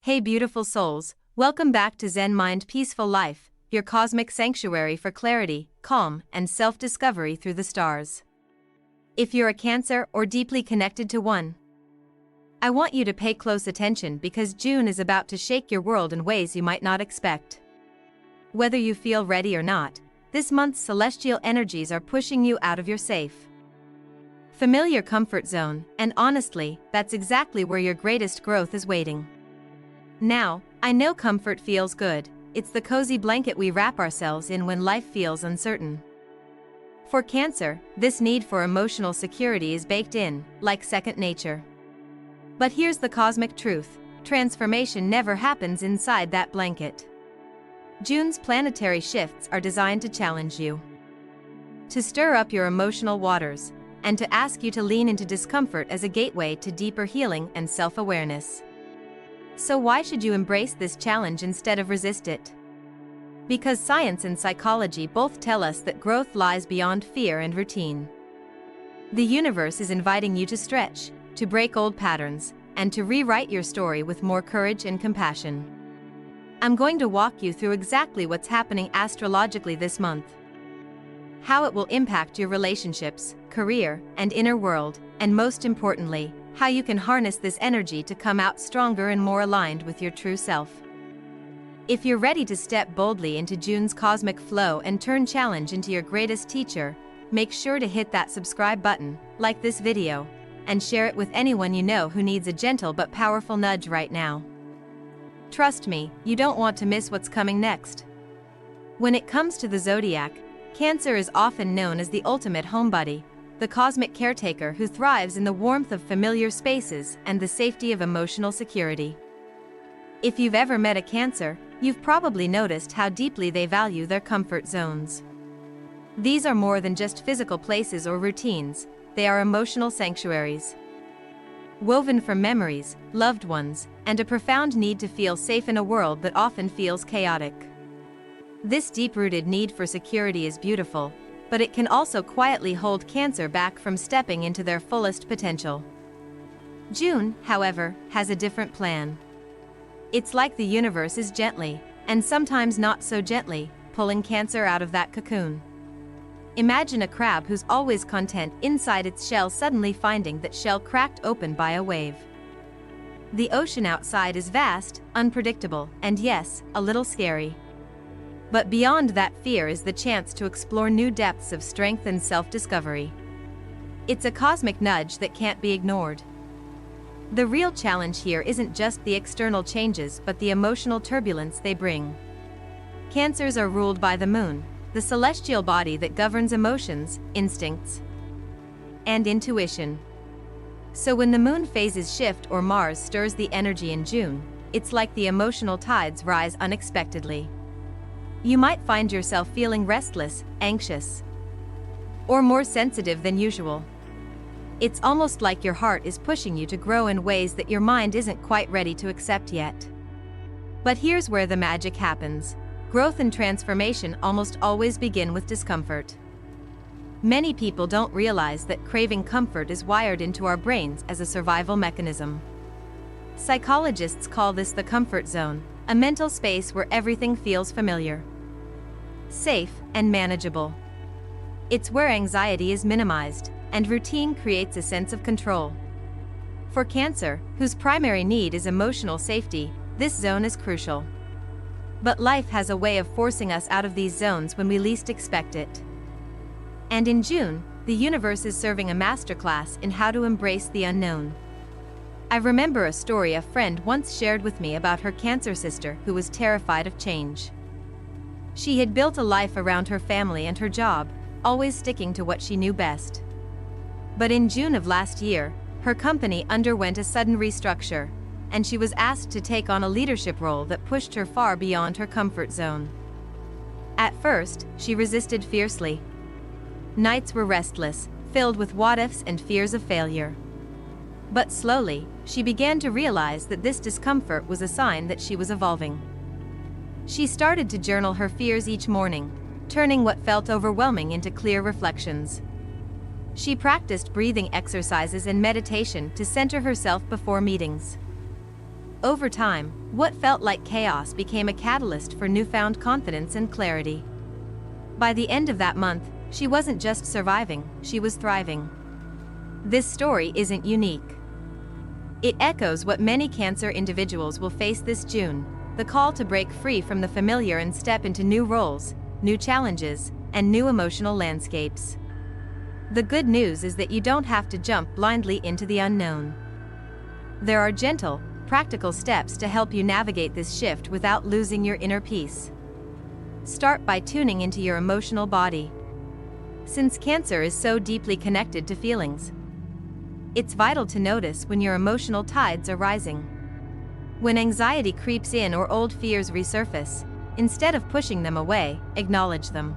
Hey beautiful souls, welcome back to Zen Mind Peaceful Life, your cosmic sanctuary for clarity, calm, and self-discovery through the stars. If you're a Cancer or deeply connected to one, I want you to pay close attention because June is about to shake your world in ways you might not expect. Whether you feel ready or not, this month's celestial energies are pushing you out of your safe, familiar comfort zone, and honestly, that's exactly where your greatest growth is waiting. Now, I know comfort feels good. It's the cozy blanket we wrap ourselves in when life feels uncertain. For Cancer, this need for emotional security is baked in, like second nature. But here's the cosmic truth: transformation never happens inside that blanket. June's planetary shifts are designed to challenge you, to stir up your emotional waters, and to ask you to lean into discomfort as a gateway to deeper healing and self-awareness. So why should you embrace this challenge instead of resist it? Because science and psychology both tell us that growth lies beyond fear and routine. The universe is inviting you to stretch, to break old patterns, and to rewrite your story with more courage and compassion. I'm going to walk you through exactly what's happening astrologically this month, how it will impact your relationships, career, and inner world, and most importantly, how you can harness this energy to come out stronger and more aligned with your true self. If you're ready to step boldly into June's cosmic flow and turn challenge into your greatest teacher, make sure to hit that subscribe button, like this video, and share it with anyone you know who needs a gentle but powerful nudge right now. Trust me, you don't want to miss what's coming next. When it comes to the zodiac, Cancer is often known as the ultimate homebody, the cosmic caretaker who thrives in the warmth of familiar spaces and the safety of emotional security. If you've ever met a Cancer, you've probably noticed how deeply they value their comfort zones. These are more than just physical places or routines, they are emotional sanctuaries, woven from memories, loved ones, and a profound need to feel safe in a world that often feels chaotic. This deep-rooted need for security is beautiful, but it can also quietly hold Cancer back from stepping into their fullest potential. June, however, has a different plan. It's like the universe is gently, and sometimes not so gently, pulling Cancer out of that cocoon. Imagine a crab who's always content inside its shell suddenly finding that shell cracked open by a wave. The ocean outside is vast, unpredictable, and yes, a little scary. But beyond that fear is the chance to explore new depths of strength and self-discovery. It's a cosmic nudge that can't be ignored. The real challenge here isn't just the external changes but the emotional turbulence they bring. Cancers are ruled by the moon, the celestial body that governs emotions, instincts, and intuition. So when the moon phases shift or Mars stirs the energy in June, it's like the emotional tides rise unexpectedly. You might find yourself feeling restless, anxious, or more sensitive than usual. It's almost like your heart is pushing you to grow in ways that your mind isn't quite ready to accept yet. But here's where the magic happens. Growth and transformation almost always begin with discomfort. Many people don't realize that craving comfort is wired into our brains as a survival mechanism. Psychologists call this the comfort zone, a mental space where everything feels familiar, safe, and manageable. It's where anxiety is minimized, and routine creates a sense of control. For Cancer, whose primary need is emotional safety, this zone is crucial. But life has a way of forcing us out of these zones when we least expect it. And in June, the universe is serving a masterclass in how to embrace the unknown. I remember a story a friend once shared with me about her Cancer sister who was terrified of change. She had built a life around her family and her job, always sticking to what she knew best. But in June of last year, her company underwent a sudden restructure, and she was asked to take on a leadership role that pushed her far beyond her comfort zone. At first, she resisted fiercely. Nights were restless, filled with what-ifs and fears of failure. But slowly, she began to realize that this discomfort was a sign that she was evolving. She started to journal her fears each morning, turning what felt overwhelming into clear reflections. She practiced breathing exercises and meditation to center herself before meetings. Over time, What felt like chaos became a catalyst for newfound confidence and clarity. By the end of that month, she wasn't just surviving, she was thriving. This story isn't unique. It echoes what many Cancer individuals will face this June: the call to break free from the familiar and step into new roles, new challenges, and new emotional landscapes. The good news is that you don't have to jump blindly into the unknown. There are gentle, practical steps to help you navigate this shift without losing your inner peace. Start by tuning into your emotional body. Since Cancer is so deeply connected to feelings, it's vital to notice when your emotional tides are rising. When anxiety creeps in or old fears resurface, instead of pushing them away, acknowledge them.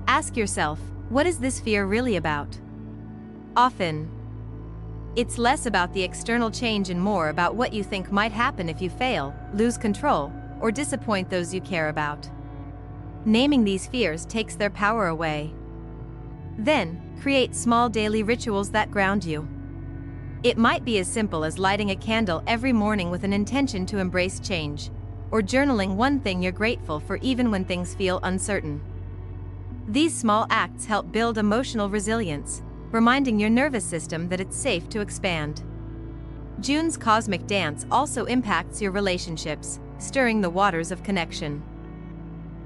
Ask yourself, what is this fear really about? Often, it's less about the external change and more about what you think might happen if you fail, lose control, or disappoint those you care about. Naming these fears takes their power away. Then, create small daily rituals that ground you. It might be as simple as lighting a candle every morning with an intention to embrace change, or journaling one thing you're grateful for even when things feel uncertain. These small acts help build emotional resilience, reminding your nervous system that it's safe to expand. June's cosmic dance also impacts your relationships, stirring the waters of connection.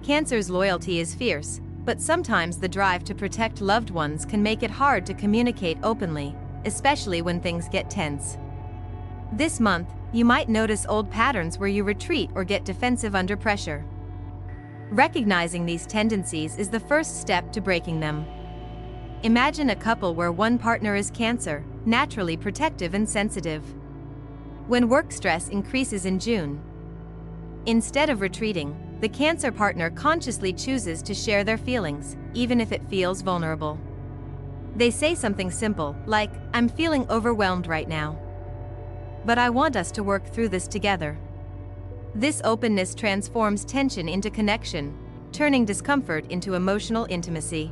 Cancer's loyalty is fierce, but sometimes the drive to protect loved ones can make it hard to communicate openly, especially when things get tense. This month, you might notice old patterns where you retreat or get defensive under pressure. Recognizing these tendencies is the first step to breaking them. Imagine a couple where one partner is Cancer, naturally protective and sensitive. When work stress increases in June, instead of retreating, the Cancer partner consciously chooses to share their feelings, even if it feels vulnerable. They say something simple, like, "I'm feeling overwhelmed right now, but I want us to work through this together." This openness transforms tension into connection, turning discomfort into emotional intimacy.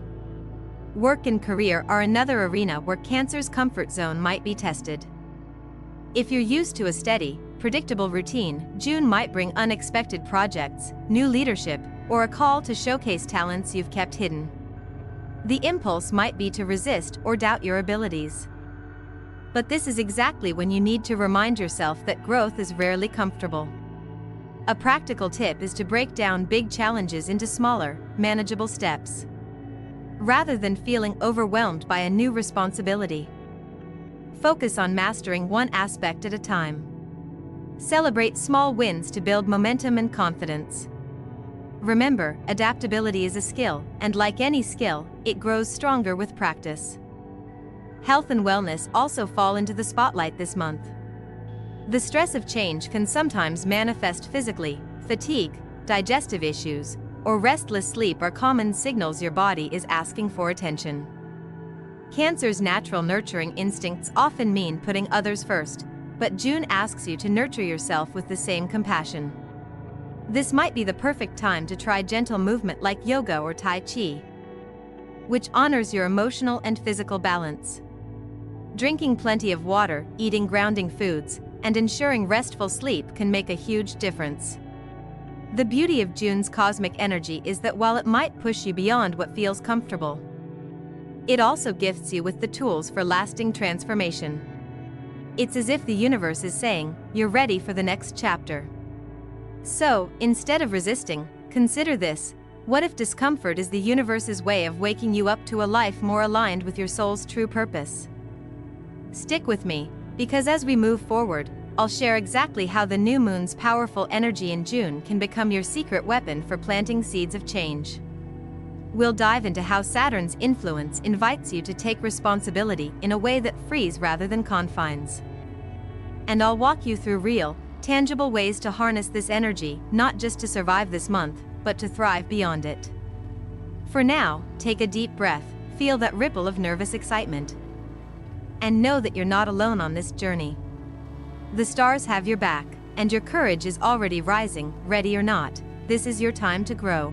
Work and career are another arena where Cancer's comfort zone might be tested. If you're used to a steady, predictable routine, June might bring unexpected projects, new leadership, or a call to showcase talents you've kept hidden. The impulse might be to resist or doubt your abilities. But this is exactly when you need to remind yourself that growth is rarely comfortable. A practical tip is to break down big challenges into smaller, manageable steps, rather than feeling overwhelmed by a new responsibility. Focus on mastering one aspect at a time. Celebrate small wins to build momentum and confidence. Remember, adaptability is a skill, and like any skill, it grows stronger with practice. Health and wellness also fall into the spotlight this month. The stress of change can sometimes manifest physically. Fatigue, digestive issues, or restless sleep are common signals your body is asking for attention. Cancer's natural nurturing instincts often mean putting others first, but June asks you to nurture yourself with the same compassion. This might be the perfect time to try gentle movement like yoga or Tai Chi, which honors your emotional and physical balance. Drinking plenty of water, eating grounding foods, and ensuring restful sleep can make a huge difference. The beauty of June's cosmic energy is that while it might push you beyond what feels comfortable, it also gifts you with the tools for lasting transformation. It's as if the universe is saying, "You're ready for the next chapter." So, instead of resisting, consider this: what if discomfort is the universe's way of waking you up to a life more aligned with your soul's true purpose? Stick with me, because as we move forward, I'll share exactly how the new moon's powerful energy in June can become your secret weapon for planting seeds of change. We'll dive into how Saturn's influence invites you to take responsibility in a way that frees rather than confines. And I'll walk you through real, tangible ways to harness this energy, not just to survive this month, but to thrive beyond it. For now, take a deep breath, feel that ripple of nervous excitement, and know that you're not alone on this journey. The stars have your back, and your courage is already rising. Ready or not, this is your time to grow.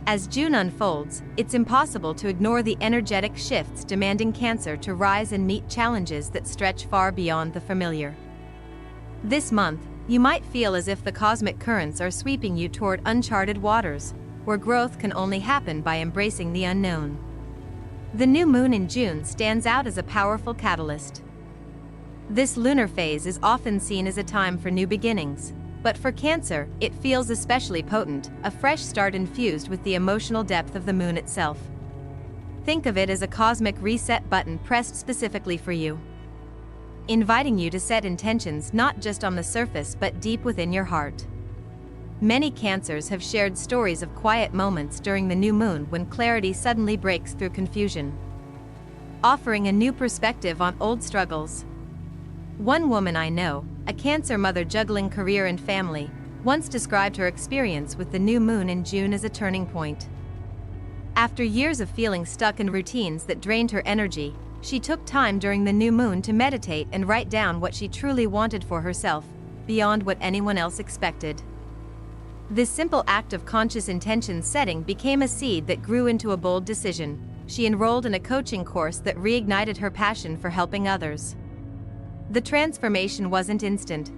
As June unfolds, it's impossible to ignore the energetic shifts demanding Cancer to rise and meet challenges that stretch far beyond the familiar. This month, You might feel as if the cosmic currents are sweeping you toward uncharted waters, where growth can only happen by embracing the unknown. The new moon in June stands out as a powerful catalyst. This lunar phase is often seen as a time for new beginnings, but for Cancer, it feels especially potent, a fresh start infused with the emotional depth of the moon itself. Think of it as a cosmic reset button pressed specifically for you, inviting you to set intentions not just on the surface but deep within your heart. Many Cancers have shared stories of quiet moments during the new moon when clarity suddenly breaks through confusion, offering a new perspective on old struggles. One woman I know, a Cancer mother juggling career and family, once described her experience with the new moon in June as a turning point. After years of feeling stuck in routines that drained her energy, she took time during the new moon to meditate and write down what she truly wanted for herself, beyond what anyone else expected. This simple act of conscious intention setting became a seed that grew into a bold decision. She enrolled in a coaching course that reignited her passion for helping others. The transformation wasn't instant,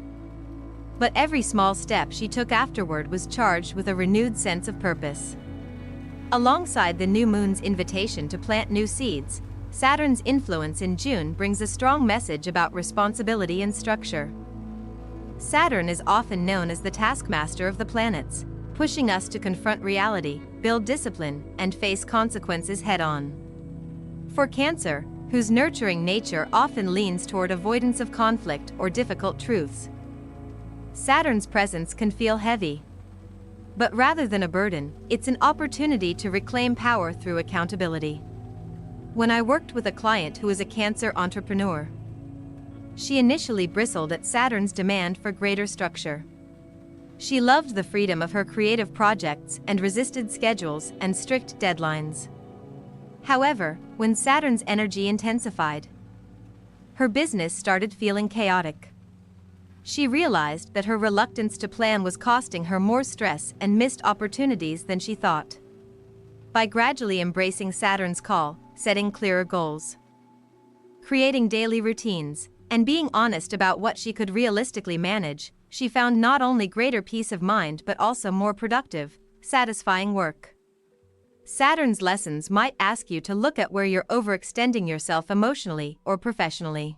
but every small step she took afterward was charged with a renewed sense of purpose. Alongside the new moon's invitation to plant new seeds, Saturn's influence in June brings a strong message about responsibility and structure. Saturn is often known as the taskmaster of the planets, pushing us to confront reality, build discipline, and face consequences head-on. For Cancer, whose nurturing nature often leans toward avoidance of conflict or difficult truths, Saturn's presence can feel heavy. But rather than a burden, it's an opportunity to reclaim power through accountability. When I worked with a client who is a Cancer entrepreneur, she initially bristled at Saturn's demand for greater structure. She loved the freedom of her creative projects and resisted schedules and strict deadlines. However, when Saturn's energy intensified, her business started feeling chaotic. She realized that her reluctance to plan was costing her more stress and missed opportunities than she thought. By gradually embracing Saturn's call, setting clearer goals, creating daily routines, and being honest about what she could realistically manage, she found not only greater peace of mind but also more productive, satisfying work. Saturn's lessons might ask you to look at where you're overextending yourself emotionally or professionally.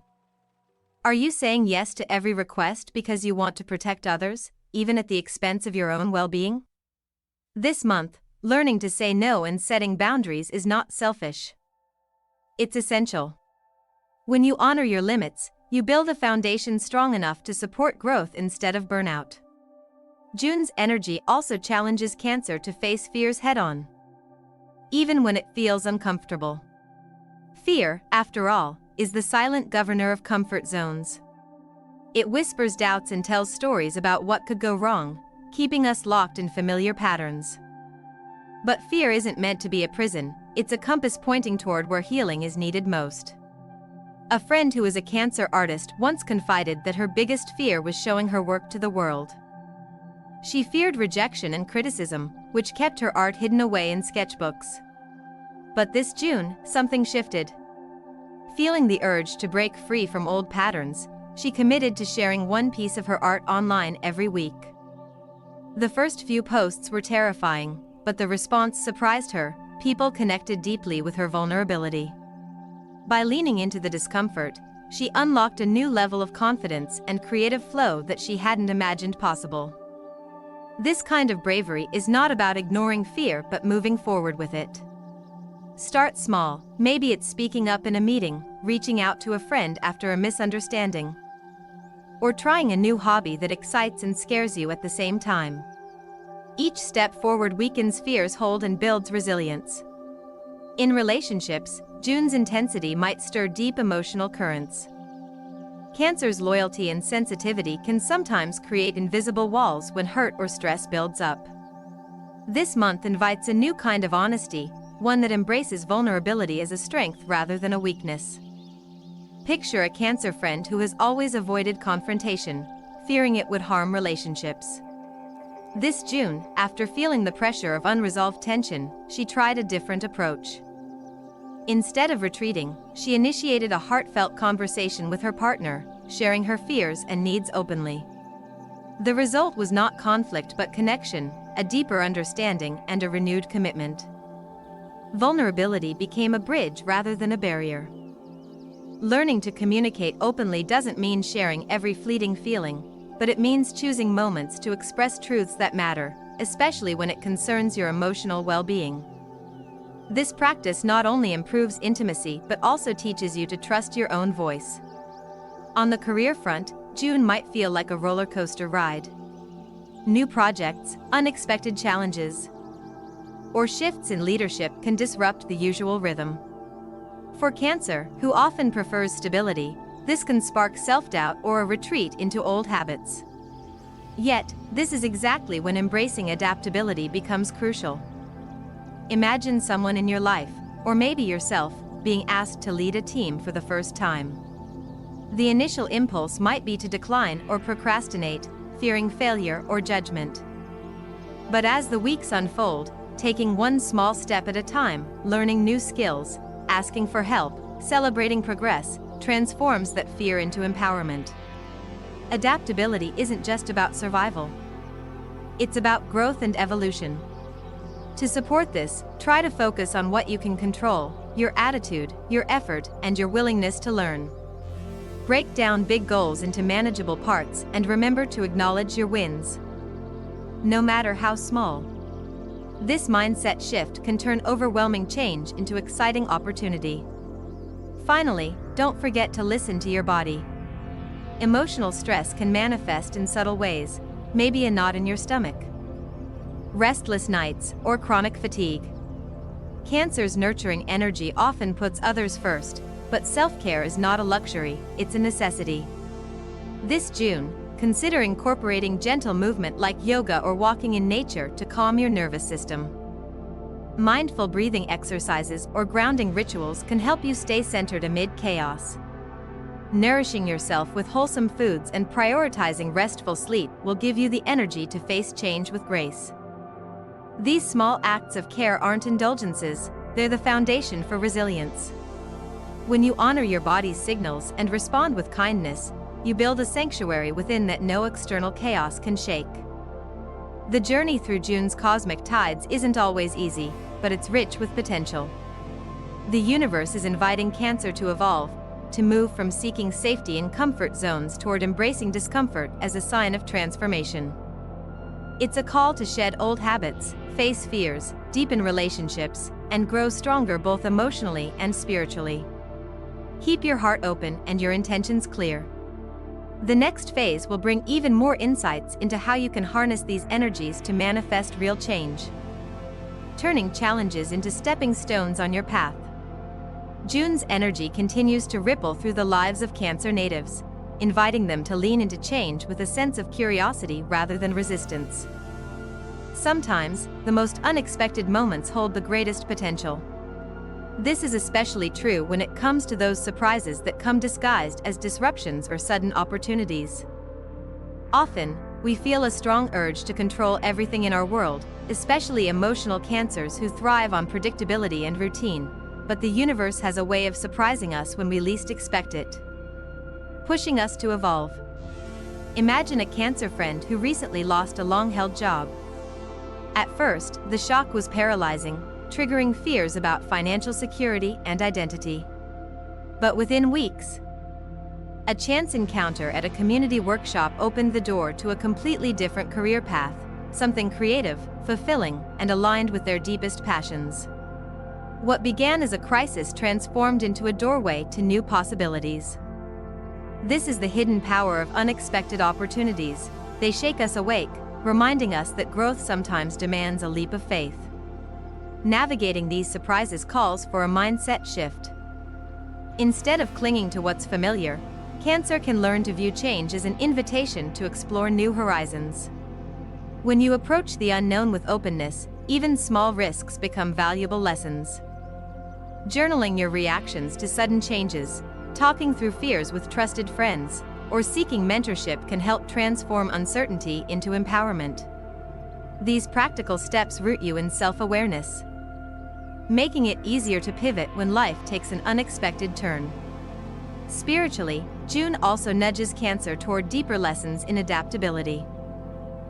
Are you saying yes to every request because you want to protect others, even at the expense of your own well-being? This month, learning to say no and setting boundaries is not selfish. It's essential. When you honor your limits, you build a foundation strong enough to support growth instead of burnout. June's energy also challenges Cancer to face fears head-on, even when it feels uncomfortable. Fear, after all, is the silent governor of comfort zones. It whispers doubts and tells stories about what could go wrong, keeping us locked in familiar patterns. But fear isn't meant to be a prison, it's a compass pointing toward where healing is needed most. A friend who is a Cancer artist once confided that her biggest fear was showing her work to the world. She feared rejection and criticism, which kept her art hidden away in sketchbooks. But this June, something shifted. Feeling the urge to break free from old patterns, she committed to sharing one piece of her art online every week. The first few posts were terrifying, but the response surprised her. People connected deeply with her vulnerability. By leaning into the discomfort, she unlocked a new level of confidence and creative flow that she hadn't imagined possible. This kind of bravery is not about ignoring fear but moving forward with it. Start small, maybe it's speaking up in a meeting, reaching out to a friend after a misunderstanding, or trying a new hobby that excites and scares you at the same time. Each step forward weakens fear's hold and builds resilience. In relationships, June's intensity might stir deep emotional currents. Cancer's loyalty and sensitivity can sometimes create invisible walls when hurt or stress builds up. This month invites a new kind of honesty, one that embraces vulnerability as a strength rather than a weakness. Picture a Cancer friend who has always avoided confrontation, fearing it would harm relationships. This June, after feeling the pressure of unresolved tension, she tried a different approach. Instead of retreating, she initiated a heartfelt conversation with her partner, sharing her fears and needs openly. The result was not conflict but connection, a deeper understanding, and a renewed commitment. Vulnerability became a bridge rather than a barrier. Learning to communicate openly doesn't mean sharing every fleeting feeling, but it means choosing moments to express truths that matter, especially when it concerns your emotional well-being. This practice not only improves intimacy but also teaches you to trust your own voice. On the career front, June might feel like a roller coaster ride. New projects, unexpected challenges, or shifts in leadership can disrupt the usual rhythm. For Cancer, who often prefers stability, this can spark self-doubt or a retreat into old habits. Yet, this is exactly when embracing adaptability becomes crucial. Imagine someone in your life, or maybe yourself, being asked to lead a team for the first time. The initial impulse might be to decline or procrastinate, fearing failure or judgment. But as the weeks unfold, taking one small step at a time, learning new skills, asking for help, celebrating progress, transforms that fear into empowerment. Adaptability isn't just about survival. It's about growth and evolution. To support this, try to focus on what you can control: your attitude, your effort, and your willingness to learn. Break down big goals into manageable parts and remember to acknowledge your wins, no matter how small. This mindset shift can turn overwhelming change into exciting opportunity. Finally, don't forget to listen to your body. Emotional stress can manifest in subtle ways, maybe a knot in your stomach, restless nights, or chronic fatigue. Cancer's nurturing energy often puts others first, but self-care is not a luxury, it's a necessity. This June, consider incorporating gentle movement like yoga or walking in nature to calm your nervous system. Mindful breathing exercises or grounding rituals can help you stay centered amid chaos. Nourishing yourself with wholesome foods and prioritizing restful sleep will give you the energy to face change with grace. These small acts of care aren't indulgences, they're the foundation for resilience. When you honor your body's signals and respond with kindness, you build a sanctuary within that no external chaos can shake. The journey through June's cosmic tides isn't always easy, but it's rich with potential. The universe is inviting Cancer to evolve, to move from seeking safety in comfort zones toward embracing discomfort as a sign of transformation. It's a call to shed old habits, face fears, deepen relationships, and grow stronger both emotionally and spiritually. Keep your heart open and your intentions clear. The next phase will bring even more insights into how you can harness these energies to manifest real change, turning challenges into stepping stones on your path. June's energy continues to ripple through the lives of Cancer natives, inviting them to lean into change with a sense of curiosity rather than resistance. Sometimes, the most unexpected moments hold the greatest potential. This is especially true when it comes to those surprises that come disguised as disruptions or sudden opportunities. Often, we feel a strong urge to control everything in our world, especially emotional Cancers who thrive on predictability and routine, but the universe has a way of surprising us when we least expect it, pushing us to evolve. Imagine a Cancer friend who recently lost a long-held job. At first, the shock was paralyzing, triggering fears about financial security and identity. But within weeks, a chance encounter at a community workshop opened the door to a completely different career path, something creative, fulfilling, and aligned with their deepest passions. What began as a crisis transformed into a doorway to new possibilities. This is the hidden power of unexpected opportunities. They shake us awake, reminding us that growth sometimes demands a leap of faith. Navigating these surprises calls for a mindset shift. Instead of clinging to what's familiar, Cancer can learn to view change as an invitation to explore new horizons. When you approach the unknown with openness, even small risks become valuable lessons. Journaling your reactions to sudden changes, talking through fears with trusted friends, or seeking mentorship can help transform uncertainty into empowerment. These practical steps root you in self-awareness, making it easier to pivot when life takes an unexpected turn. Spiritually, June also nudges Cancer toward deeper lessons in adaptability.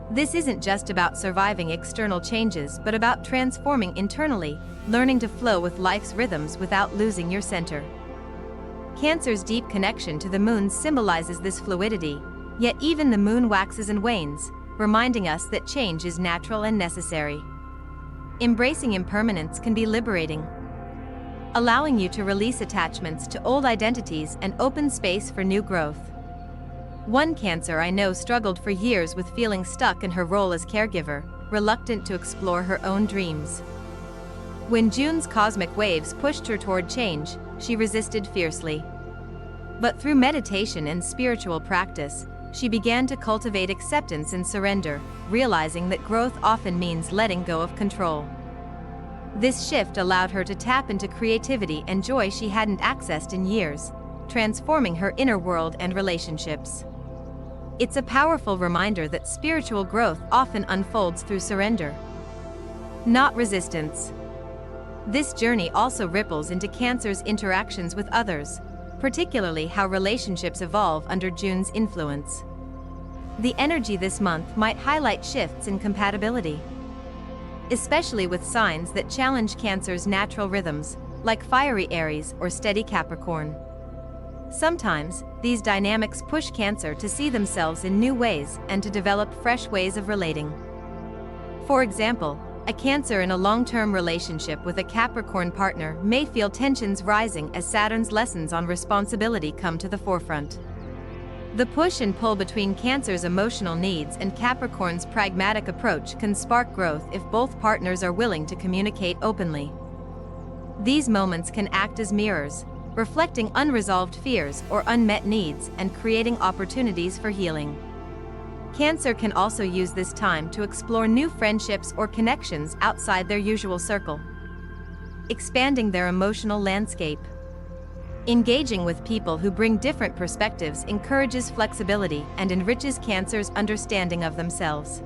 This isn't just about surviving external changes but about transforming internally, learning to flow with life's rhythms without losing your center. Cancer's deep connection to the moon symbolizes this fluidity, yet even the moon waxes and wanes, reminding us that change is natural and necessary. Embracing impermanence can be liberating, allowing you to release attachments to old identities and open space for new growth. One Cancer I know struggled for years with feeling stuck in her role as caregiver, reluctant to explore her own dreams. When June's cosmic waves pushed her toward change, she resisted fiercely. But through meditation and spiritual practice, she began to cultivate acceptance and surrender, realizing that growth often means letting go of control. This shift allowed her to tap into creativity and joy she hadn't accessed in years, transforming her inner world and relationships. It's a powerful reminder that spiritual growth often unfolds through surrender, not resistance. This journey also ripples into Cancer's interactions with others, particularly how relationships evolve under June's influence. The energy this month might highlight shifts in compatibility, especially with signs that challenge Cancer's natural rhythms, like fiery Aries or steady Capricorn. Sometimes, these dynamics push Cancer to see themselves in new ways and to develop fresh ways of relating. For example, a Cancer in a long-term relationship with a Capricorn partner may feel tensions rising as Saturn's lessons on responsibility come to the forefront. The push and pull between Cancer's emotional needs and Capricorn's pragmatic approach can spark growth if both partners are willing to communicate openly. These moments can act as mirrors, reflecting unresolved fears or unmet needs and creating opportunities for healing. Cancer can also use this time to explore new friendships or connections outside their usual circle, expanding their emotional landscape. Engaging with people who bring different perspectives encourages flexibility and enriches Cancer's understanding of themselves.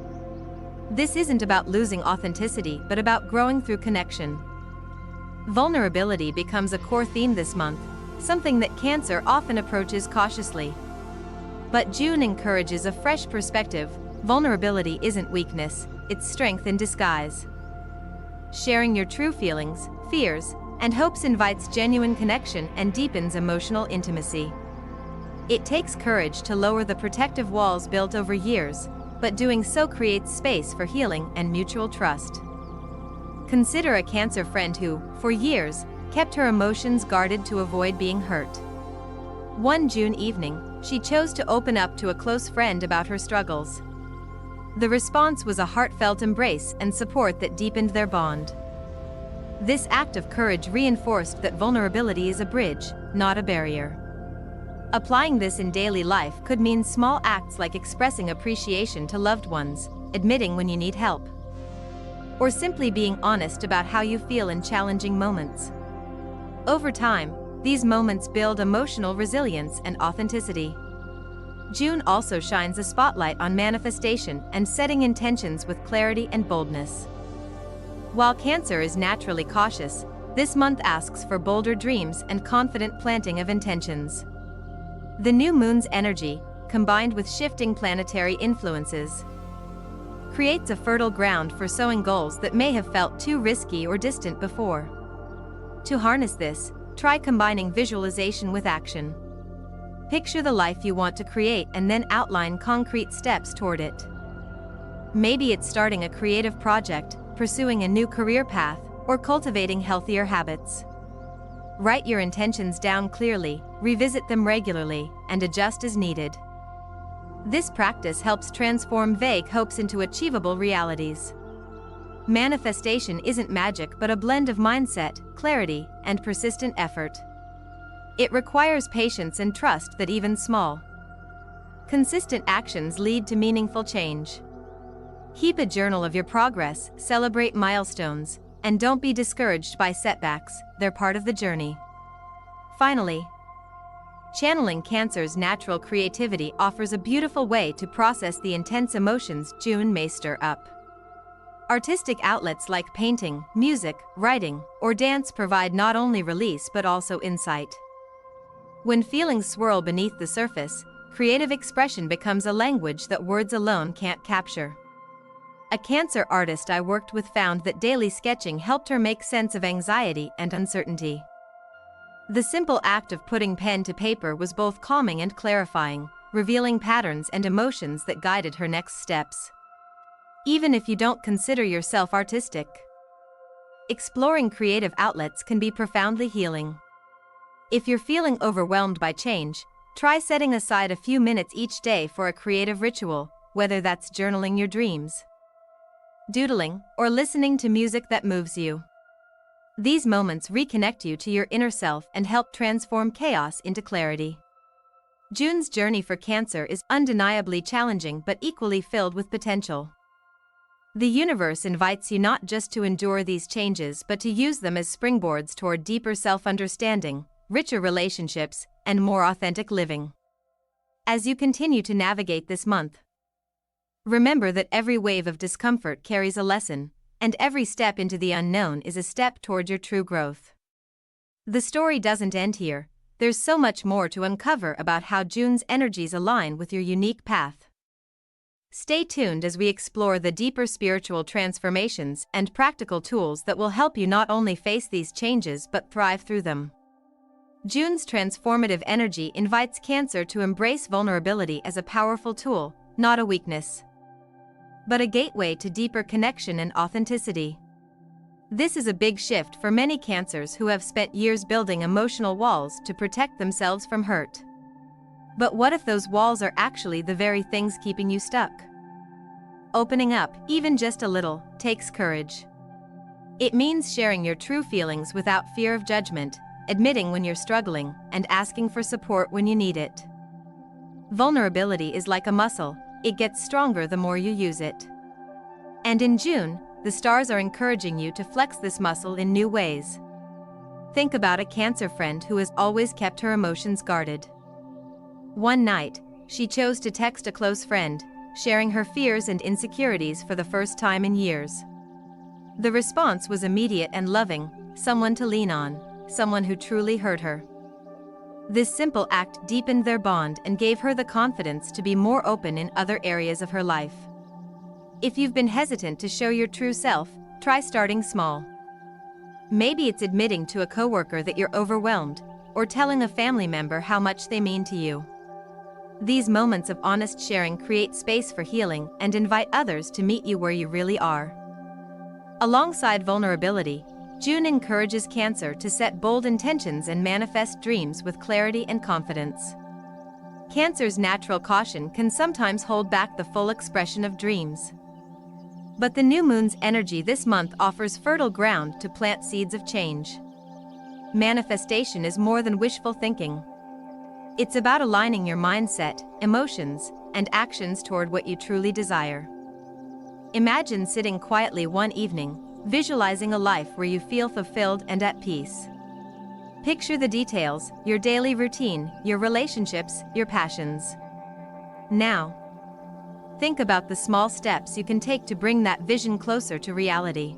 This isn't about losing authenticity but about growing through connection. Vulnerability becomes a core theme this month, something that Cancer often approaches cautiously. But June encourages a fresh perspective. Vulnerability isn't weakness, it's strength in disguise. Sharing your true feelings, fears, and hopes invites genuine connection and deepens emotional intimacy. It takes courage to lower the protective walls built over years, but doing so creates space for healing and mutual trust. Consider a Cancer friend who, for years, kept her emotions guarded to avoid being hurt. One June evening, she chose to open up to a close friend about her struggles. The response was a heartfelt embrace and support that deepened their bond. This act of courage reinforced that vulnerability is a bridge, not a barrier. Applying this in daily life could mean small acts like expressing appreciation to loved ones, admitting when you need help, or simply being honest about how you feel in challenging moments. Over time, these moments build emotional resilience and authenticity. June also shines a spotlight on manifestation and setting intentions with clarity and boldness. While Cancer is naturally cautious, this month asks for bolder dreams and confident planting of intentions. The new moon's energy, combined with shifting planetary influences, creates a fertile ground for sowing goals that may have felt too risky or distant before. To harness this, try combining visualization with action. Picture the life you want to create and then outline concrete steps toward it. Maybe it's starting a creative project, pursuing a new career path, or cultivating healthier habits. Write your intentions down clearly, revisit them regularly, and adjust as needed. This practice helps transform vague hopes into achievable realities. Manifestation isn't magic but a blend of mindset, clarity, and persistent effort. It requires patience and trust that even small, consistent actions lead to meaningful change. Keep a journal of your progress, celebrate milestones, and don't be discouraged by setbacks, they're part of the journey. Finally, channeling Cancer's natural creativity offers a beautiful way to process the intense emotions June may stir up. Artistic outlets like painting, music, writing, or dance provide not only release but also insight. When feelings swirl beneath the surface, creative expression becomes a language that words alone can't capture. A Cancer artist I worked with found that daily sketching helped her make sense of anxiety and uncertainty. The simple act of putting pen to paper was both calming and clarifying, revealing patterns and emotions that guided her next steps. Even if you don't consider yourself artistic, exploring creative outlets can be profoundly healing. If you're feeling overwhelmed by change, try setting aside a few minutes each day for a creative ritual, whether that's journaling your dreams, doodling, or listening to music that moves you. These moments reconnect you to your inner self and help transform chaos into clarity. June's journey for Cancer is undeniably challenging but equally filled with potential. The universe invites you not just to endure these changes but to use them as springboards toward deeper self-understanding, richer relationships, and more authentic living. As you continue to navigate this month, remember that every wave of discomfort carries a lesson, and every step into the unknown is a step toward your true growth. The story doesn't end here. There's so much more to uncover about how June's energies align with your unique path. Stay tuned as we explore the deeper spiritual transformations and practical tools that will help you not only face these changes but thrive through them. June's transformative energy invites Cancer to embrace vulnerability as a powerful tool, not a weakness, but a gateway to deeper connection and authenticity. This is a big shift for many Cancers who have spent years building emotional walls to protect themselves from hurt. But what if those walls are actually the very things keeping you stuck? Opening up, even just a little, takes courage. It means sharing your true feelings without fear of judgment, admitting when you're struggling, and asking for support when you need it. Vulnerability is like a muscle. It gets stronger the more you use it. And in June, the stars are encouraging you to flex this muscle in new ways. Think about a Cancer friend who has always kept her emotions guarded. One night, she chose to text a close friend, sharing her fears and insecurities for the first time in years. The response was immediate and loving, someone to lean on, someone who truly heard her. This simple act deepened their bond and gave her the confidence to be more open in other areas of her life. If you've been hesitant to show your true self, try starting small. Maybe it's admitting to a coworker that you're overwhelmed, or telling a family member how much they mean to you. These moments of honest sharing create space for healing and invite others to meet you where you really are. Alongside vulnerability, June encourages Cancer to set bold intentions and manifest dreams with clarity and confidence. Cancer's natural caution can sometimes hold back the full expression of dreams. But the new moon's energy this month offers fertile ground to plant seeds of change. Manifestation is more than wishful thinking. It's about aligning your mindset, emotions, and actions toward what you truly desire. Imagine sitting quietly one evening, visualizing a life where you feel fulfilled and at peace. Picture the details, your daily routine, your relationships, your passions. Now, think about the small steps you can take to bring that vision closer to reality.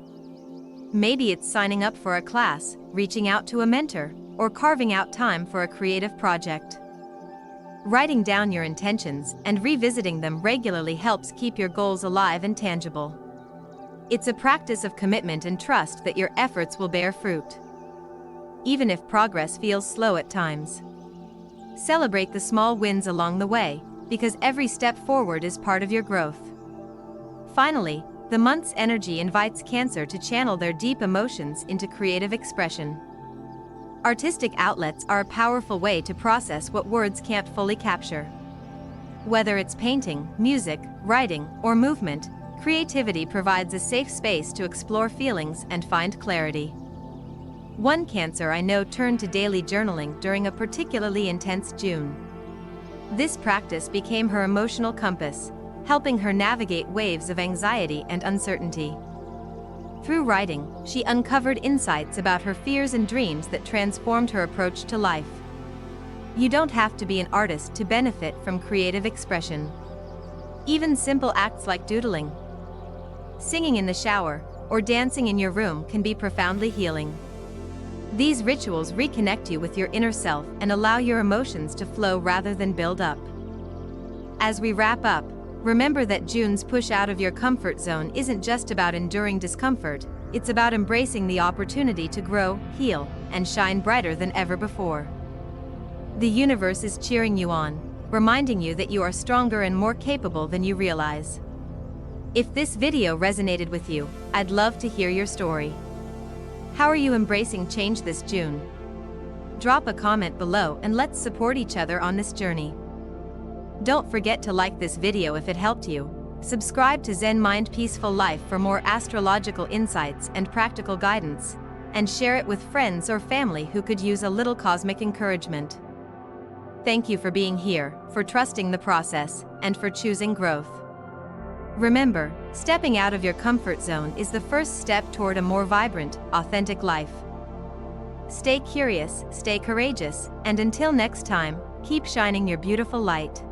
Maybe it's signing up for a class, reaching out to a mentor, or carving out time for a creative project. Writing down your intentions and revisiting them regularly helps keep your goals alive and tangible. It's a practice of commitment and trust that your efforts will bear fruit, even if progress feels slow at times. Celebrate the small wins along the way, because every step forward is part of your growth. Finally, the month's energy invites Cancer to channel their deep emotions into creative expression. Artistic outlets are a powerful way to process what words can't fully capture. Whether it's painting, music, writing, or movement, creativity provides a safe space to explore feelings and find clarity. One Cancer I know turned to daily journaling during a particularly intense June. This practice became her emotional compass, helping her navigate waves of anxiety and uncertainty. Through writing, she uncovered insights about her fears and dreams that transformed her approach to life. You don't have to be an artist to benefit from creative expression. Even simple acts like doodling, singing in the shower, or dancing in your room can be profoundly healing. These rituals reconnect you with your inner self and allow your emotions to flow rather than build up. As we wrap up, Remember that June's push out of your comfort zone isn't just about enduring discomfort, it's about embracing the opportunity to grow, heal, and shine brighter than ever before. The universe is cheering you on, reminding you that you are stronger and more capable than you realize. If this video resonated with you, I'd love to hear your story. How are you embracing change this June? Drop a comment below and let's support each other on this journey. Don't forget to like this video if it helped you, subscribe to Zen Mind Peaceful Life for more astrological insights and practical guidance, and share it with friends or family who could use a little cosmic encouragement. Thank you for being here, for trusting the process, and for choosing growth. Remember, stepping out of your comfort zone is the first step toward a more vibrant, authentic life. Stay curious, stay courageous, and until next time, keep shining your beautiful light.